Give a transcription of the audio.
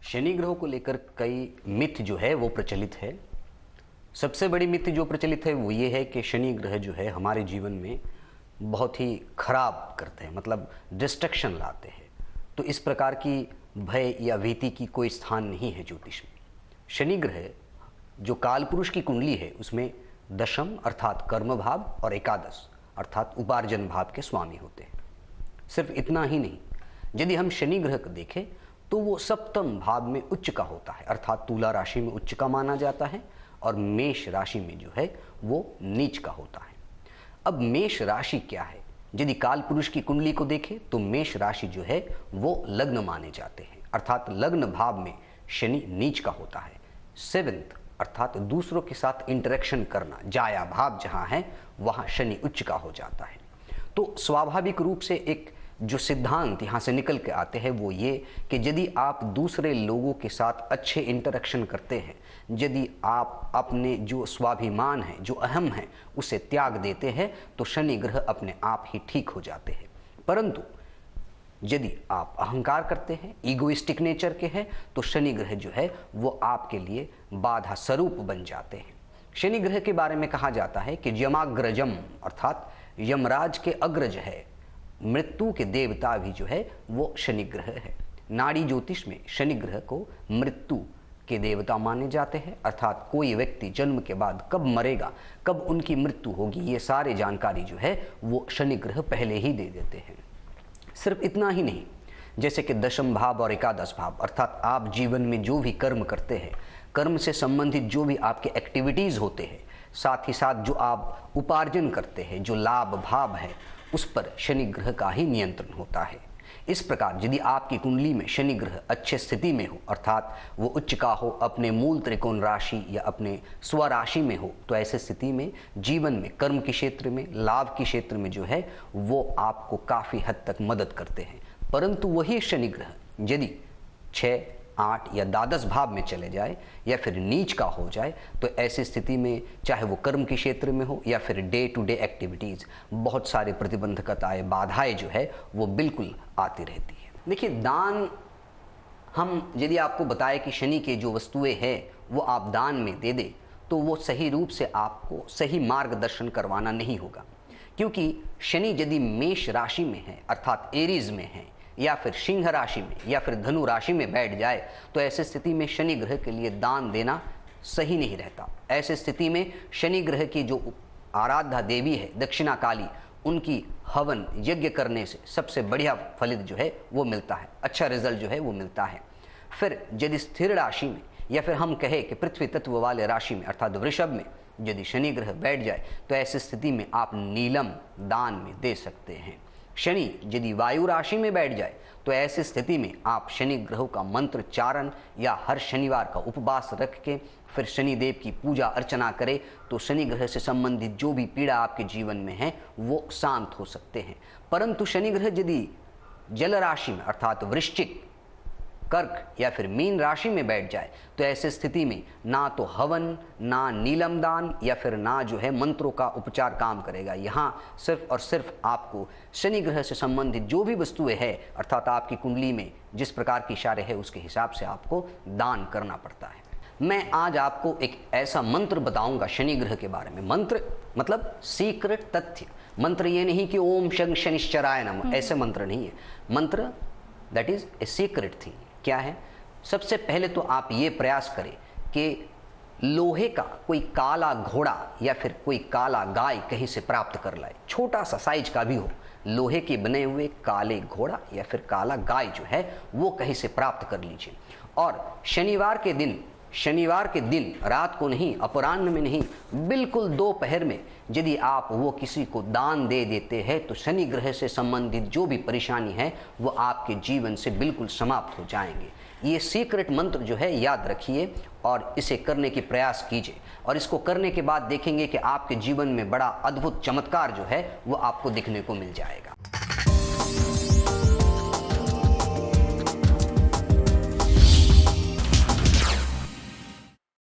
शनि ग्रह को लेकर कई मिथ जो है वो प्रचलित है। सबसे बड़ी मिथ जो प्रचलित है वो ये है कि शनि ग्रह जो है हमारे जीवन में बहुत ही खराब करते हैं, मतलब डिस्ट्रक्शन लाते हैं। तो इस प्रकार की भय या भीति की कोई स्थान नहीं है ज्योतिष में। शनि ग्रह जो कालपुरुष की कुंडली है उसमें दशम अर्थात कर्म भाव और एकादश अर्थात उपार्जन भाव के स्वामी होते हैं। सिर्फ इतना ही नहीं, यदि हम शनि ग्रह को देखें तो वो सप्तम भाव में उच्च का होता है, अर्थात तुला राशि में उच्च का माना जाता है और मेष राशि में जो है वो नीच का होता है। अब मेष राशि क्या है? यदि काल पुरुष की कुंडली को देखें तो मेष राशि जो है वो लग्न माने जाते हैं, अर्थात लग्न भाव में शनि नीच का होता है। सेवेंथ अर्थात दूसरों के साथ इंटरेक्शन करना, जाया भाव जहां है वहां शनि उच्च का हो जाता है। तो स्वाभाविक रूप से एक जो सिद्धांत यहाँ से निकल के आते हैं वो ये कि यदि आप दूसरे लोगों के साथ अच्छे इंटरेक्शन करते हैं, यदि आप अपने जो स्वाभिमान है, जो अहम है, उसे त्याग देते हैं तो शनि ग्रह अपने आप ही ठीक हो जाते हैं। परंतु यदि आप अहंकार करते हैं, ईगोइस्टिक नेचर के हैं, तो शनि ग्रह जो है वो आपके लिए बाधा स्वरूप बन जाते हैं। शनि ग्रह के बारे में कहा जाता है कि यमाग्रजम अर्थात यमराज के अग्रज है, मृत्यु के देवता भी जो है वो शनि ग्रह है। नाड़ी ज्योतिष में शनि ग्रह को मृत्यु के देवता माने जाते हैं, अर्थात कोई व्यक्ति जन्म के बाद कब मरेगा, कब उनकी मृत्यु होगी, ये सारे जानकारी जो है वो शनि ग्रह पहले ही दे देते हैं। सिर्फ इतना ही नहीं, जैसे कि दशम भाव और एकादश भाव अर्थात आप जीवन में जो भी कर्म करते हैं, कर्म से संबंधित जो भी आपके एक्टिविटीज़ होते हैं, साथ ही साथ जो आप उपार्जन करते हैं, जो लाभ भाव है, उस पर शनि ग्रह का ही नियंत्रण होता है। इस प्रकार यदि आपकी कुंडली में शनि ग्रह अच्छे स्थिति में हो, अर्थात वो उच्च का हो, अपने मूल त्रिकोण राशि या अपने स्वराशि में हो, तो ऐसे स्थिति में जीवन में कर्म के क्षेत्र में, लाभ के क्षेत्र में जो है वो आपको काफ़ी हद तक मदद करते हैं। परंतु वही शनि ग्रह यदि 6, 8 या द्वादश भाव में चले जाए या फिर नीच का हो जाए तो ऐसी स्थिति में चाहे वो कर्म के क्षेत्र में हो या फिर डे टू डे एक्टिविटीज़, बहुत सारे प्रतिबंधकताएं, बाधाएं जो है वो बिल्कुल आती रहती है। देखिए, दान हम यदि आपको बताए कि शनि के जो वस्तुएं हैं वो आप दान में दे दें तो वो सही रूप से आपको सही मार्गदर्शन करवाना नहीं होगा, क्योंकि शनि यदि मेष राशि में है अर्थात एरीज में है या फिर सिंह राशि में या फिर धनु राशि में बैठ जाए तो ऐसी स्थिति में शनि ग्रह के लिए दान देना सही नहीं रहता। ऐसी स्थिति में शनि ग्रह की जो आराध्या देवी है दक्षिणा काली, उनकी हवन यज्ञ करने से सबसे बढ़िया फलित जो है वो मिलता है, अच्छा रिजल्ट जो है वो मिलता है। फिर यदि स्थिर राशि में या फिर हम कहें कि पृथ्वी तत्व वाले राशि में अर्थात वृषभ में यदि शनि ग्रह बैठ जाए तो ऐसी स्थिति में आप नीलम दान में दे सकते हैं। शनि यदि वायु राशि में बैठ जाए तो ऐसी स्थिति में आप शनि ग्रह का मंत्र चारण या हर शनिवार का उपवास रख के फिर शनि देव की पूजा अर्चना करें तो शनि ग्रह से संबंधित जो भी पीड़ा आपके जीवन में है वो शांत हो सकते हैं। परंतु शनि ग्रह यदि जल राशि में अर्थात वृश्चिक, कर्क या फिर मीन राशि में बैठ जाए तो ऐसी स्थिति में ना तो हवन, ना नीलम दान या फिर ना जो है मंत्रों का उपचार काम करेगा। यहाँ सिर्फ और सिर्फ आपको शनि ग्रह से संबंधित जो भी वस्तुएं हैं अर्थात आपकी कुंडली में जिस प्रकार की इशारे है उसके हिसाब से आपको दान करना पड़ता है। मैं आज आपको एक ऐसा मंत्र बताऊंगा शनि ग्रह के बारे में। मंत्र मतलब सीक्रेट तथ्य। मंत्र ये नहीं कि ओम शं शनिश्चराय नमः, ऐसे मंत्र नहीं है। मंत्र that is a secret thing. क्या है? सबसे पहले तो आप ये प्रयास करें कि लोहे का कोई काला घोड़ा या फिर कोई काला गाय कहीं से प्राप्त कर लाए, छोटा सा साइज का भी हो, लोहे के बने हुए काले घोड़ा या फिर काला गाय जो है वो कहीं से प्राप्त कर लीजिए। और शनिवार के दिन रात को नहीं, अपराह्न में नहीं, बिल्कुल दोपहर में यदि आप वो किसी को दान दे देते हैं तो शनि ग्रह से संबंधित जो भी परेशानी है वो आपके जीवन से बिल्कुल समाप्त हो जाएंगे। ये सीक्रेट मंत्र जो है याद रखिए और इसे करने की प्रयास कीजिए और इसको करने के बाद देखेंगे कि आपके जीवन में बड़ा अद्भुत चमत्कार जो है वो आपको दिखने को मिल जाएगा।